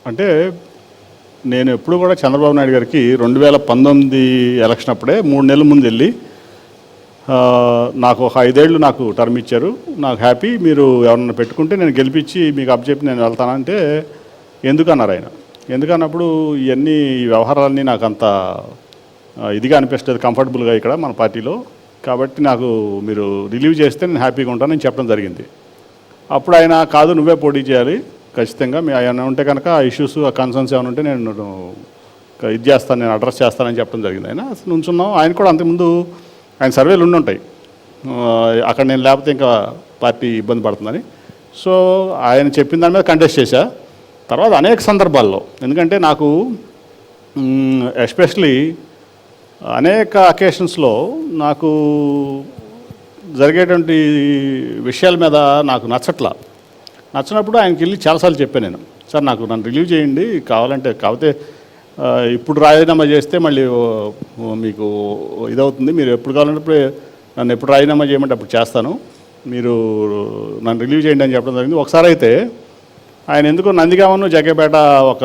అంటే నేను ఎప్పుడు కూడా చంద్రబాబు నాయుడు గారికి 2019 ఎలక్షన్ అప్పుడే 3 నెలల ముందు వెళ్ళి నాకు ఒక 5 ఏళ్ళు నాకు టర్మ్ ఇచ్చారు, నాకు హ్యాపీ, మీరు ఎవరన్నా పెట్టుకుంటే నేను గెలిపించి మీకు అప్పచెప్పి నేను వెళ్తానంటే ఎందుకన్నారు ఆయన. ఎందుకన్నప్పుడు ఇవన్నీ ఈ వ్యవహారాలన్నీ నాకు అంత ఇదిగా అనిపిస్తుంది, కంఫర్టబుల్గా ఇక్కడ మన పార్టీలో, కాబట్టి నాకు మీరు రిలీవ్ చేస్తే నేను హ్యాపీగా ఉంటానని చెప్పడం జరిగింది. అప్పుడు ఆయన కాదు నువ్వే పోటీ చేయాలి ఖచ్చితంగా, మీ ఏమైనా ఉంటే కనుక ఆ ఇష్యూస్ ఆ కన్సర్న్స్ ఏమైనా ఉంటే నేను ఇది చేస్తాను, నేను అడ్రస్ చేస్తానని చెప్పడం జరిగింది. ఆయన నుంచున్నాం, ఆయన కూడా అంతకుముందు ఆయన సర్వేలు ఉండుంటాయి అక్కడ నేను లేకపోతే ఇంకా పార్టీ ఇబ్బంది పడుతుందని. సో ఆయన చెప్పిన దాని మీద కంటెస్ట్ చేశా. తర్వాత అనేక సందర్భాల్లో, ఎందుకంటే నాకు ఎస్పెషలీ అనేక అకేషన్స్లో నాకు జరిగేటువంటి విషయాల మీద నాకు నచ్చినప్పుడు ఆయనకి వెళ్ళి చాలాసార్లు చెప్పాను నేను, సార్ నన్ను రిలీవ్ చేయండి కావాలంటే, కాకపోతే ఇప్పుడు రాజీనామా చేస్తే మళ్ళీ మీకు ఇదవుతుంది, మీరు ఎప్పుడు కావాలంటే నన్ను ఎప్పుడు రాజీనామా చేయమంటే అప్పుడు చేస్తాను, మీరు నన్ను రిలీవ్ చేయండి అని చెప్పడం జరిగింది. ఒకసారి అయితే ఆయన ఎందుకో నందిగామను జగ్గపేట ఒక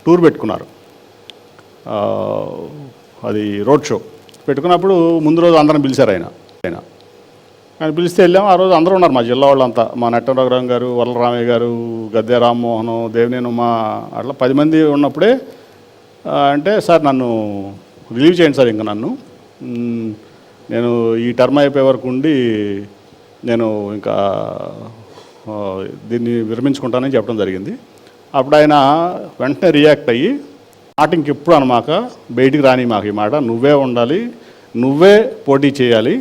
టూర్ పెట్టుకున్నారు, అది రోడ్ షో పెట్టుకున్నప్పుడు ముందు రోజు అందరం పిలిచారు ఆయన పిలిస్తే వెళ్ళాము. ఆ రోజు అందరూ ఉన్నారు మా జిల్లా వాళ్ళంతా, మా నెట్టరాఘరావు గారు, వరలరామయ్య గారు, గద్దె రామ్మోహన్, దేవినేని ఉమా, అట్లా 10 మంది ఉన్నప్పుడే అంటే సార్ నన్ను రిలీవ్ చేయండి సార్, ఇంకా నేను ఈ టర్మ్ అయిపోయే వరకు ఉండి నేను ఇంకా దీన్ని విరమించుకుంటానని చెప్పడం జరిగింది. అప్పుడు ఆయన వెంటనే రియాక్ట్ అయ్యి మాట ఇంకెప్పుడు అనమాక, బయటికి రాని మాకు ఈ మాట, నువ్వే ఉండాలి, నువ్వే పోటీ చేయాలి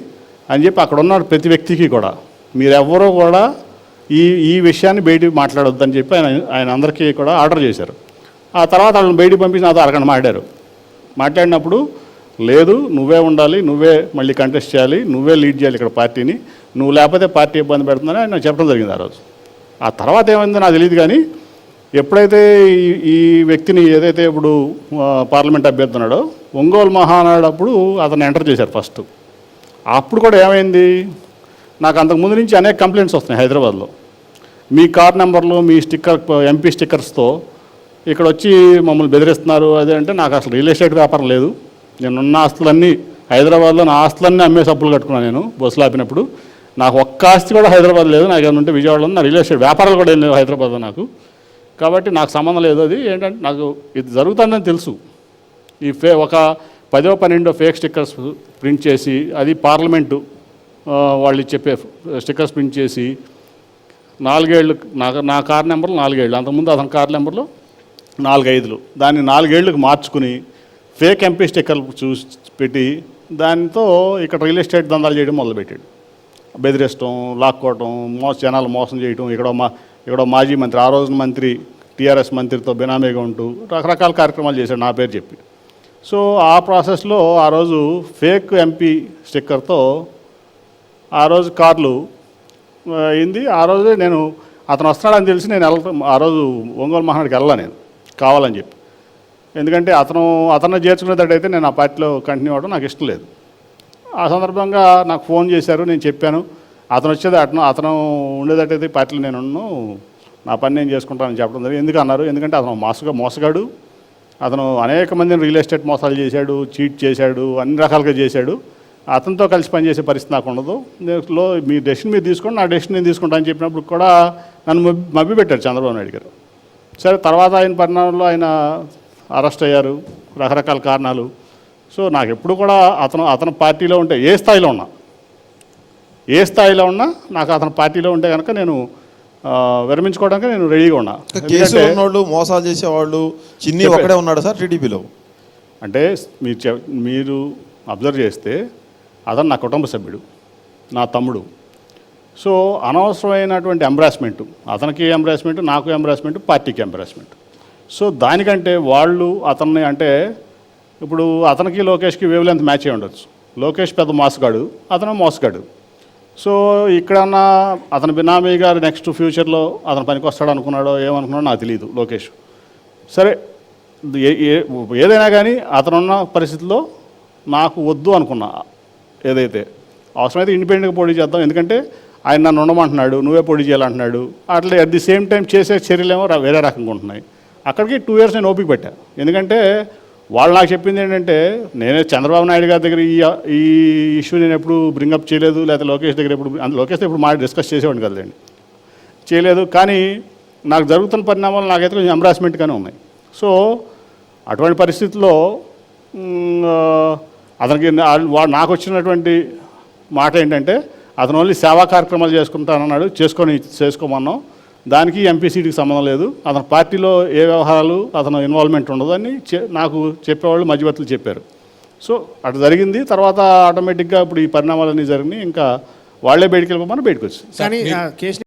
అని చెప్పి అక్కడ ఉన్న ప్రతి వ్యక్తికి కూడా మీరెవ్వరూ కూడా ఈ విషయాన్ని బయటికి మాట్లాడొద్దని చెప్పి ఆయన అందరికీ కూడా ఆర్డర్ చేశారు. ఆ తర్వాత వాళ్ళని బయటికి పంపించి నాతో అరగంట మాట్లాడినప్పుడు లేదు నువ్వే ఉండాలి, నువ్వే మళ్ళీ కంటెస్ట్ చేయాలి, నువ్వే లీడ్ చేయాలి ఇక్కడ పార్టీని, నువ్వు లేకపోతే పార్టీ ఇబ్బంది పెడుతుందని ఆయన చెప్పడం జరిగింది ఆ రోజు. ఆ తర్వాత ఏమైందో నాకు తెలియదు, కానీ ఎప్పుడైతే ఈ వ్యక్తిని ఏదైతే ఇప్పుడు పార్లమెంట్ అభ్యర్థి ఉన్నాడో ఒంగోలు మహానాడు అప్పుడు అతను ఎంటర్ చేశారు ఫస్ట్. అప్పుడు కూడా ఏమైంది, నాకు అంతకుముందు నుంచి అనేక కంప్లైంట్స్ వస్తున్నాయి హైదరాబాద్లో, మీ కార్ నెంబర్లు, మీ స్టిక్కర్, ఎంపీ స్టిక్కర్స్తో ఇక్కడ వచ్చి మమ్మల్ని బెదిరిస్తున్నారు అదే. అంటే నాకు అసలు రియల్ ఎస్టేట్ వ్యాపారం లేదు, నేనున్న ఆస్తులన్నీ హైదరాబాద్లో నా ఆస్తులన్నీ అమ్మేసి అప్పులు కట్టుకున్నాను. నేను బస్సులు ఆపినప్పుడు నాకు ఒక్క ఆస్తి కూడా హైదరాబాద్ లేదు, నాకు ఏమైనా ఉంటే విజయవాడలో నా రియల్ ఎస్టేట్ వ్యాపారాలు కూడా ఏం లేవు హైదరాబాద్లో నాకు, కాబట్టి నాకు సంబంధం లేదు. అది ఏంటంటే నాకు ఇది జరుగుతుందని తెలుసు. ఈ ఒక 10-12 ఫేక్ స్టిక్కర్స్ ప్రింట్ చేసి, అది పార్లమెంటు వాళ్ళు చెప్పే స్టిక్కర్స్ ప్రింట్ చేసి 4 ఏళ్ళు, నా కార్ నెంబర్లు 4 ఏళ్ళు, అంతకుముందు అతని కార్ నెంబర్లో 4-5, దాన్ని 4 ఏళ్ళకి మార్చుకుని ఫేక్ ఎంపీ స్టిక్కర్లు చూసి పెట్టి దానితో ఇక్కడ రియల్ ఎస్టేట్ దందాలు చేయడం మొదలుపెట్టాడు. బెదిరిస్తాం, లాక్కోవటం, జనాలు మోసం చేయటం, ఇక్కడ మాజీ మంత్రి, ఆ రోజున మంత్రి, టీఆర్ఎస్ మంత్రితో బినామీగా ఉంటూ రకరకాల కార్యక్రమాలు చేశాడు నా పేరు చెప్పి. సో ఆ ప్రాసెస్లో ఆ రోజు ఫేక్ ఎంపీ స్టిక్కర్తో ఆ రోజు కార్లు అయింది. ఆ రోజే నేను అతను వస్తున్నాడని తెలిసి నేను ఆ రోజు ఒంగోలు మహానాడికి వెళ్ళాను నేను కావాలని చెప్పి, ఎందుకంటే అతను చేర్చుకునేటట్టయితే నేను ఆ పార్టీలో కంటిన్యూ అవ్వడం నాకు ఇష్టం లేదు. ఆ సందర్భంగా నాకు ఫోన్ చేశారు, నేను చెప్పాను అతను వచ్చేది అతను ఉండేటట్టయితే పార్టీలో నేను నా పని నేను చేసుకుంటానని చెప్పడం జరిగింది. ఎందుకు అన్నారు, ఎందుకంటే అతను మోసగాడు, అతను అనేక మందిని రియల్ ఎస్టేట్ మోసాలు చేశాడు, చీట్ చేశాడు, అన్ని రకాలుగా చేశాడు, అతనితో కలిసి పనిచేసే పరిస్థితి నాకు ఉండదు, మీ డెసిషన్ మీరు తీసుకోండి, నా డెసిషన్ నేను తీసుకుంటా అని చెప్పినప్పుడు కూడా నన్ను మభ్యపెట్టారు చంద్రబాబు నాయుడు గారు. సరే తర్వాత ఆయన పరిణామంలో ఆయన అరెస్ట్ అయ్యారు, రకరకాల కారణాలు. సో నాకు ఎప్పుడు కూడా అతను పార్టీలో ఉంటే ఏ స్థాయిలో ఉన్నా నాకు అతని పార్టీలో ఉంటే కనుక నేను విరమించుకోవడానికి నేను రెడీగా ఉన్నా. కేసు ఉన్నోళ్ళు, మోసాలు చేసేవాళ్ళు చిన్ని ఒకడే ఉన్నాడు సార్ టీడీపీలో. అంటే మీరు అబ్జర్వ్ చేస్తే అతను నా కుటుంబ సభ్యుడు, నా తమ్ముడు. సో అనవసరమైనటువంటి ఎంబ్రాస్మెంటు, అతనికి ఎంబ్రాస్మెంట్, నాకు ఎంబ్రాస్మెంట్, పార్టీకి ఎంబ్రాస్మెంట్. సో దానికంటే వాళ్ళు అతన్ని, అంటే ఇప్పుడు అతనికి లోకేష్కి వేవ్ లెంత్ మ్యాచ్ అయి ఉండొచ్చు, లోకేష్ పెద్ద మోసగాడు, అతను మోసగాడు. సో ఇక్కడన్నా అతను బినామీ గారు నెక్స్ట్ ఫ్యూచర్లో అతను పనికి వస్తాడు అనుకున్నాడో ఏమనుకున్నాడో నాకు తెలియదు లోకేష్. సరే ఏదైనా కానీ అతనున్న పరిస్థితిలో నాకు వద్దు అనుకున్నా, ఏదైతే అవసరమైతే ఇండిపెండెంట్గా పోటీ చేద్దాం, ఎందుకంటే ఆయన నన్ను ఉండమంటున్నాడు, నువ్వే పోటీ చేయాలంటున్నాడు. అట్లా అట్ ది సేమ్ టైం చేసే చర్యలేమో వేరే రకంగా ఉంటున్నాయి. అక్కడికి 2 years నేను ఓపిక పెట్టా. ఎందుకంటే వాళ్ళు నాకు చెప్పింది ఏంటంటే, నేనే చంద్రబాబు నాయుడు గారి దగ్గర ఈ ఇష్యూ నేను ఎప్పుడు బ్రింగప్ చేయలేదు, లేకపోతే లోకేష్ దగ్గర లోకేష్ ఇప్పుడు డిస్కస్ చేసేవాడిని కదండి, చేయలేదు. కానీ నాకు జరుగుతున్న పరిణామాలు నాకైతే కొంచెం ఎంబ్రాస్మెంట్గానే ఉన్నాయి. సో అటువంటి పరిస్థితుల్లో అతనికి నాకు వచ్చినటువంటి మాట ఏంటంటే, అతను ఓన్లీ సేవా కార్యక్రమాలు చేసుకుంటానన్నాడు. చేసుకోమన్నాం. దానికి ఎంపీ సీటుకి సంబంధం లేదు. అతని పార్టీలో ఏ వ్యవహారాలు అతను ఇన్వాల్వ్మెంట్ ఉండదు అని నాకు చెప్పేవాళ్ళు మధ్యవర్తులు చెప్పారు. సో అటు జరిగింది. తర్వాత ఆటోమేటిక్గా ఇప్పుడు ఈ పరిణామాలన్నీ జరిగినాయి. ఇంకా వాళ్ళే బయటికి వెళ్ళిపోమని బయటకు వచ్చింది. కానీ కేసు